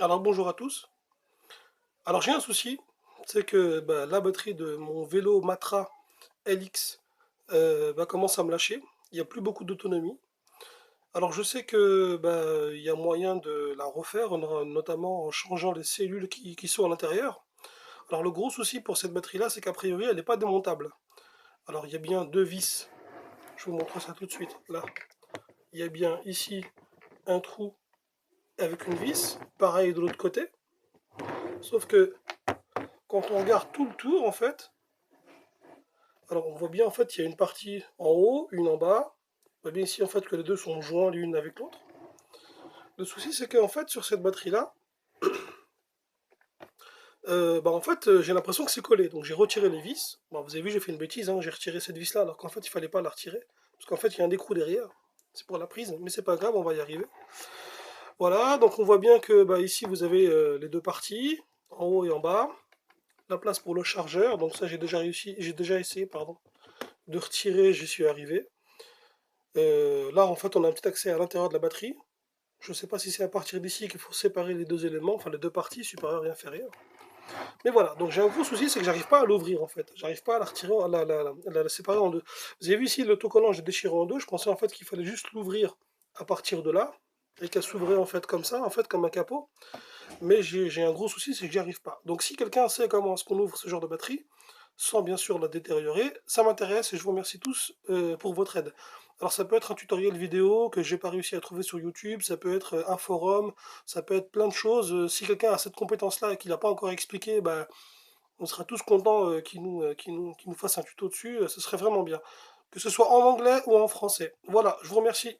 Alors bonjour à tous. Alors j'ai un souci, c'est que la batterie de mon vélo Matra LX commence à me lâcher. Il n'y a plus beaucoup d'autonomie. Alors je sais que il y a moyen de la refaire, notamment en changeant les cellules qui sont à l'intérieur. Alors le gros souci pour cette batterie-là, c'est qu'a priori elle n'est pas démontable. Alors il y a bien deux vis. Je vous montre ça tout de suite. Là, il y a bien ici un trou avec une vis. Pareil de l'autre côté. Sauf que quand on regarde tout le tour, en fait, alors on voit bien en fait il y a une partie en haut, une en bas. On voit bien ici en fait que les deux sont joints l'une avec l'autre. Le souci c'est qu'en fait sur cette batterie là, j'ai l'impression que c'est collé. Donc j'ai retiré les vis. Bon, vous avez vu j'ai fait une bêtise, hein, j'ai retiré cette vis là alors qu'en fait il fallait pas la retirer. Parce qu'en fait il y a un écrou derrière. C'est pour la prise, mais c'est pas grave, on va y arriver. Voilà, donc on voit bien que ici vous avez les deux parties, en haut et en bas. La place pour le chargeur, donc ça j'ai déjà essayé pardon, de retirer, j'y suis arrivé. Là, en fait, on a un petit accès à l'intérieur de la batterie. Je ne sais pas si c'est à partir d'ici qu'il faut séparer les deux éléments, enfin les deux parties, supérieure et inférieure. Mais voilà, donc j'ai un gros souci, c'est que j'arrive pas à l'ouvrir en fait. J'arrive pas à la retirer, à la séparer en deux. Vous avez vu ici l'autocollant, j'ai déchiré en deux. Je pensais en fait qu'il fallait juste l'ouvrir à partir de là et qu'elle s'ouvrait en fait comme ça, en fait comme un capot. Mais j'ai un gros souci, c'est que j'y arrive pas. Donc si quelqu'un sait comment est-ce qu'on ouvre ce genre de batterie, sans bien sûr la détériorer, ça m'intéresse et je vous remercie tous pour votre aide. Alors ça peut être un tutoriel vidéo que j'ai pas réussi à trouver sur YouTube, ça peut être un forum, ça peut être plein de choses. Si quelqu'un a cette compétence-là et qu'il n'a pas encore expliqué, on sera tous contents qu'il nous fasse un tuto dessus, ce serait vraiment bien. Que ce soit en anglais ou en français. Voilà, je vous remercie.